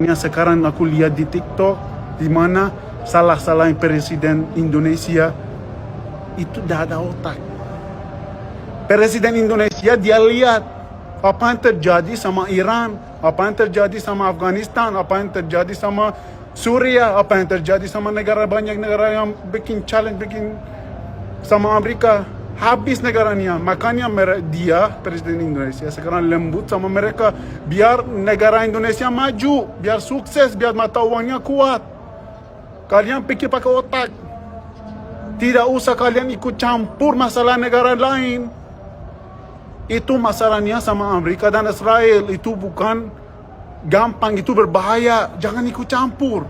Sekarang aku lihat di TikTok di mana salah-salah presiden Indonesia itu dah ada otak. Presiden Indonesia dia lihat apa yang terjadi sama Iran, apa yang terjadi sama Afghanistan, apa yang terjadi sama Suriah, apa yang terjadi sama banyak negara yang bikin challenge, bikin sama Amerika. Habis negaranya, makanya dia presiden Indonesia sekarang lembut sama mereka biar negara Indonesia maju, biar sukses, biar mata uangnya kuat. Kalian pikir pakai otak, tidak usah kalian ikut campur masalah negara lain. Itu masalahnya sama Amerika dan Israel, itu bukan gampang, itu berbahaya, jangan ikut campur.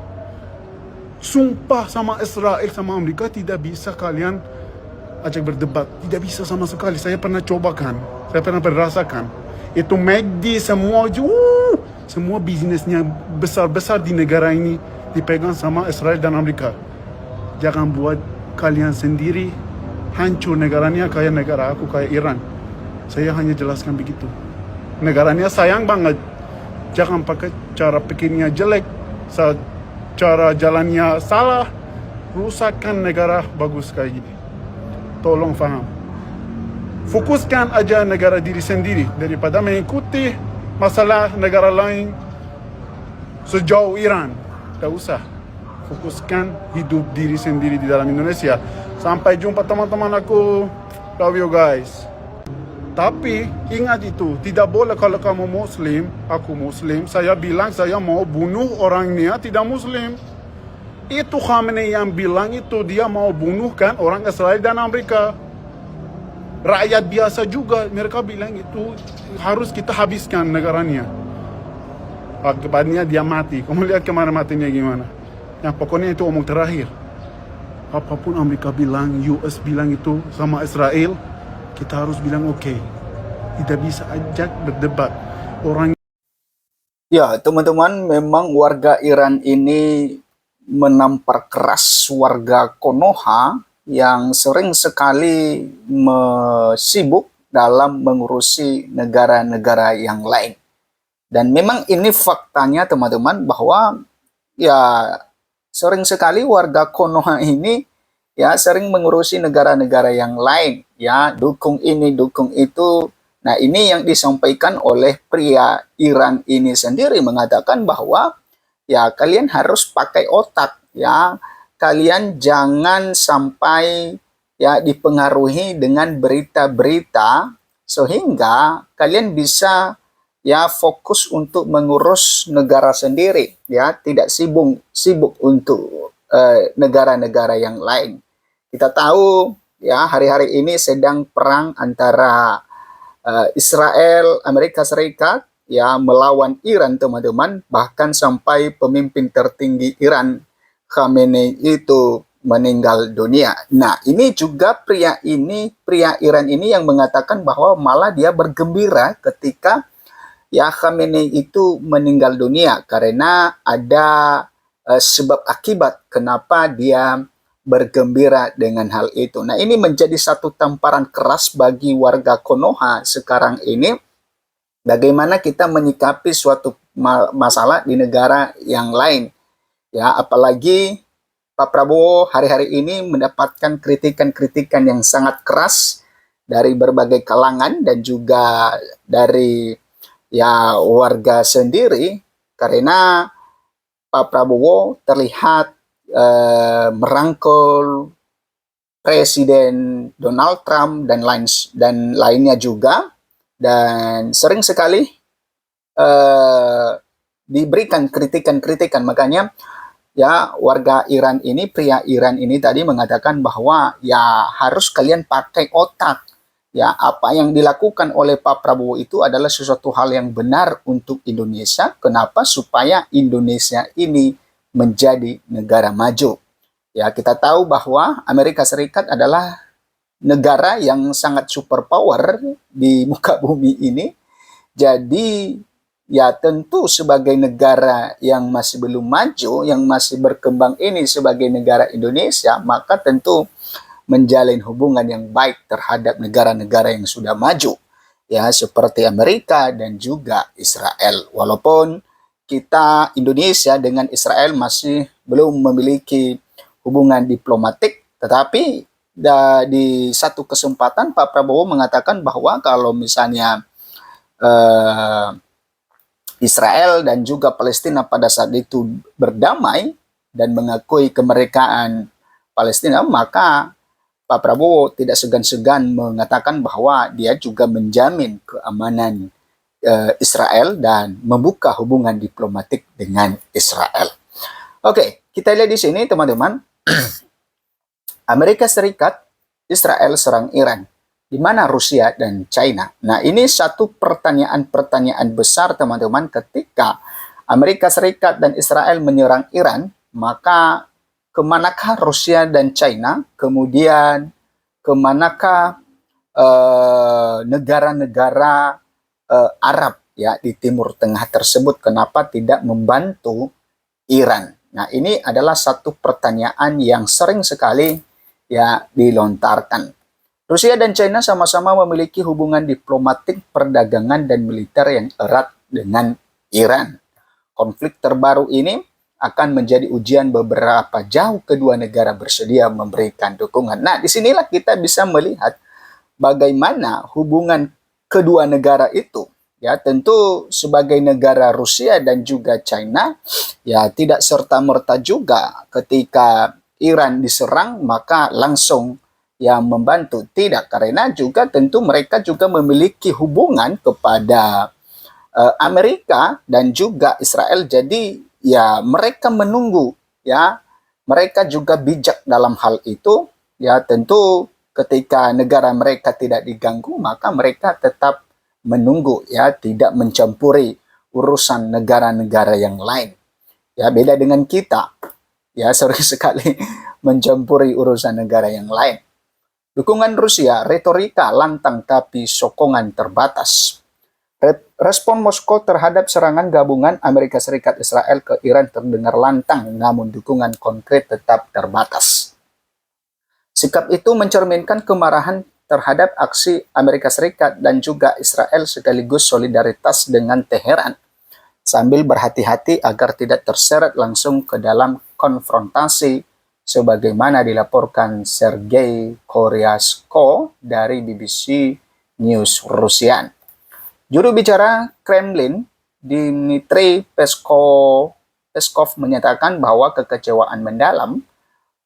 Sumpah sama Israel sama Amerika tidak bisa kalian ajak berdebat, tidak bisa sama sekali. Saya pernah cobakan, saya pernah merasakan. Itu McD semua bisnisnya besar-besar di negara ini dipegang sama Israel dan Amerika. Jangan buat kalian sendiri hancur negaranya kayak negara aku, kayak Iran. Saya hanya jelaskan begitu. Negaranya sayang banget. Jangan pakai cara pikirnya jelek, cara jalannya salah, rusakkan negara bagus kayak gini. Tolong faham. Fokuskan aja negara diri sendiri daripada mengikuti masalah negara lain sejauh Iran. Tak usah. Fokuskan hidup diri sendiri di dalam Indonesia. Sampai jumpa teman-teman aku. Love you guys. Tapi ingat itu, tidak boleh kalau kamu Muslim, aku Muslim, saya bilang saya mau bunuh orangnya tidak Muslim. Itu Khamenei yang bilang itu, dia mau bunuhkan orang Israel dan Amerika. Rakyat biasa juga mereka bilang itu harus kita habiskan negaranya. Akibatnya dia mati. Kamu lihat kemarin matinya gimana. Yang pokoknya itu omong terakhir. Apapun Amerika bilang, US bilang itu sama Israel, kita harus bilang oke. Tidak bisa ajak berdebat. Orang Ya, teman-teman, memang warga Iran ini menampar keras warga Konoha yang sering sekali sibuk dalam mengurusi negara-negara yang lain. Dan memang ini faktanya teman-teman bahwa ya sering sekali warga Konoha ini ya sering mengurusi negara-negara yang lain, ya dukung ini, dukung itu. Nah, ini yang disampaikan oleh pria Iran ini sendiri mengatakan bahwa ya kalian harus pakai otak, ya kalian jangan sampai ya dipengaruhi dengan berita-berita sehingga kalian bisa ya fokus untuk mengurus negara sendiri, ya tidak sibuk untuk negara-negara yang lain. Kita tahu ya hari-hari ini sedang perang antara Israel, Amerika Serikat ya melawan Iran teman-teman, bahkan sampai pemimpin tertinggi Iran Khamenei itu meninggal dunia. Nah, ini juga pria Iran ini yang mengatakan bahwa malah dia bergembira ketika ya Khamenei itu meninggal dunia karena ada sebab akibat kenapa dia bergembira dengan hal itu. Nah, ini menjadi satu tamparan keras bagi warga Konoha sekarang ini. Bagaimana kita menyikapi suatu masalah di negara yang lain. Ya, apalagi Pak Prabowo hari-hari ini mendapatkan kritikan-kritikan yang sangat keras dari berbagai kalangan dan juga dari ya warga sendiri karena Pak Prabowo terlihat merangkul Presiden Donald Trump dan lainnya juga, dan sering sekali diberikan kritikan-kritikan. Makanya ya warga Iran ini, pria Iran ini tadi mengatakan bahwa ya harus kalian pakai otak. Ya, apa yang dilakukan oleh Pak Prabowo itu adalah sesuatu hal yang benar untuk Indonesia. Kenapa? Supaya Indonesia ini menjadi negara maju. Ya, kita tahu bahwa Amerika Serikat adalah negara yang sangat superpower di muka bumi ini. Jadi, ya tentu sebagai negara yang masih belum maju, yang masih berkembang ini sebagai negara Indonesia, maka tentu menjalin hubungan yang baik terhadap negara-negara yang sudah maju. Ya, seperti Amerika dan juga Israel. Walaupun kita Indonesia dengan Israel masih belum memiliki hubungan diplomatik, tetapi di satu kesempatan Pak Prabowo mengatakan bahwa kalau misalnya Israel dan juga Palestina pada saat itu berdamai dan mengakui kemerdekaan Palestina, maka Pak Prabowo tidak segan-segan mengatakan bahwa dia juga menjamin keamanan Israel dan membuka hubungan diplomatik dengan Israel. Oke, kita lihat di sini teman-teman. Amerika Serikat, Israel serang Iran. Di mana Rusia dan China? Nah, ini satu pertanyaan besar teman-teman. Ketika Amerika Serikat dan Israel menyerang Iran, maka kemanakah Rusia dan China? Kemudian kemanakah negara-negara Arab ya di Timur Tengah tersebut? Kenapa tidak membantu Iran? Nah, ini adalah satu pertanyaan yang sering sekali ya dilontarkan. Rusia dan China sama-sama memiliki hubungan diplomatik, perdagangan, dan militer yang erat dengan Iran. Konflik terbaru ini akan menjadi ujian beberapa jauh kedua negara bersedia memberikan dukungan. Nah, disinilah kita bisa melihat bagaimana hubungan kedua negara itu. Ya, tentu sebagai negara Rusia dan juga China, ya tidak serta-merta juga ketika Iran diserang maka langsung yang membantu. Tidak, karena juga tentu mereka juga memiliki hubungan kepada Amerika dan juga Israel. Jadi ya mereka menunggu, ya mereka juga bijak dalam hal itu. Ya tentu ketika negara mereka tidak diganggu maka mereka tetap menunggu, ya tidak mencampuri urusan negara-negara yang lain. Ya beda dengan kita, ya sering sekali mencampuri urusan negara yang lain. Dukungan Rusia, retorika lantang tapi sokongan terbatas. Respon Moskow terhadap serangan gabungan Amerika Serikat Israel ke Iran terdengar lantang, namun dukungan konkret tetap terbatas. Sikap itu mencerminkan kemarahan terhadap aksi Amerika Serikat dan juga Israel sekaligus solidaritas dengan Teheran, sambil berhati-hati agar tidak terseret langsung ke dalam konfrontasi sebagaimana dilaporkan Sergei Koryasko dari BBC News Rusia. Juru bicara Kremlin, Dmitry Peskov menyatakan bahwa kekecewaan mendalam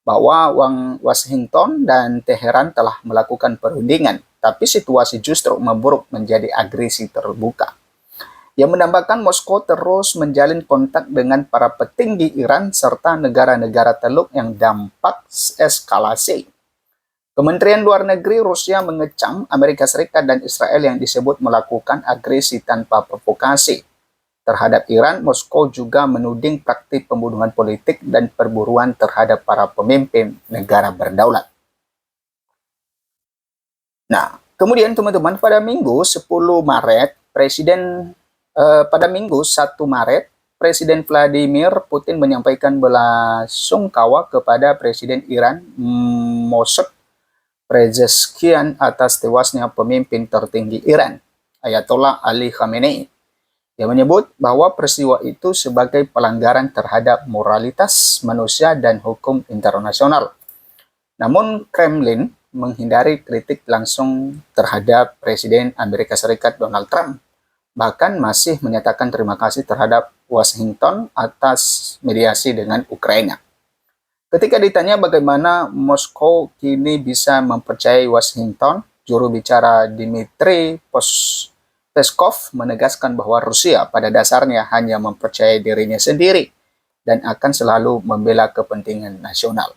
bahwa Washington dan Teheran telah melakukan perundingan, tapi situasi justru memburuk menjadi agresi terbuka. Yang menambahkan Moskow terus menjalin kontak dengan para petinggi Iran serta negara-negara Teluk yang dampak eskalasi. Kementerian Luar Negeri Rusia mengecam Amerika Serikat dan Israel yang disebut melakukan agresi tanpa provokasi. Terhadap Iran, Moskow juga menuding praktik pembunuhan politik dan perburuan terhadap para pemimpin negara berdaulat. Nah, kemudian teman-teman, pada Minggu 10 Maret, pada Minggu 1 Maret, Presiden Vladimir Putin menyampaikan belasungkawa kepada Presiden Iran Mossad Pezeshkian atas tewasnya pemimpin tertinggi Iran, Ayatollah Ali Khamenei. Dia menyebut bahwa peristiwa itu sebagai pelanggaran terhadap moralitas manusia dan hukum internasional. Namun Kremlin menghindari kritik langsung terhadap Presiden Amerika Serikat Donald Trump, bahkan masih menyatakan terima kasih terhadap Washington atas mediasi dengan Ukraina. Ketika ditanya bagaimana Moskow kini bisa mempercayai Washington, juru bicara Dmitry Peskov menegaskan bahwa Rusia pada dasarnya hanya mempercayai dirinya sendiri dan akan selalu membela kepentingan nasional.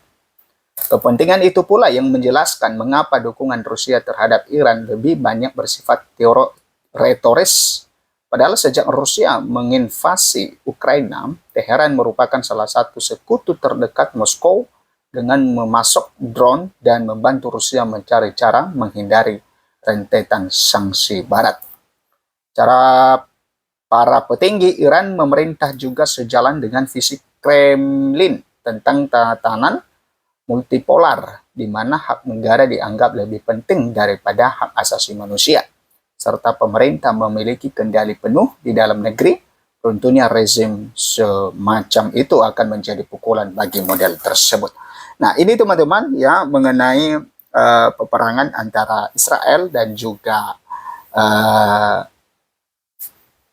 Kepentingan itu pula yang menjelaskan mengapa dukungan Rusia terhadap Iran lebih banyak bersifat retoris. Padahal sejak Rusia menginvasi Ukraina, Teheran merupakan salah satu sekutu terdekat Moskow dengan memasok drone dan membantu Rusia mencari cara menghindari rentetan sanksi Barat. Cara para petinggi Iran memerintah juga sejalan dengan visi Kremlin tentang tatanan multipolar, di mana hak negara dianggap lebih penting daripada hak asasi manusia, serta pemerintah memiliki kendali penuh di dalam negeri, tentunya rezim semacam itu akan menjadi pukulan bagi model tersebut. Nah, ini teman-teman ya mengenai peperangan antara Israel dan juga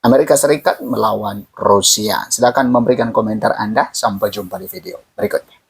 Amerika Serikat melawan Rusia. Silakan memberikan komentar Anda. Sampai jumpa di video berikutnya.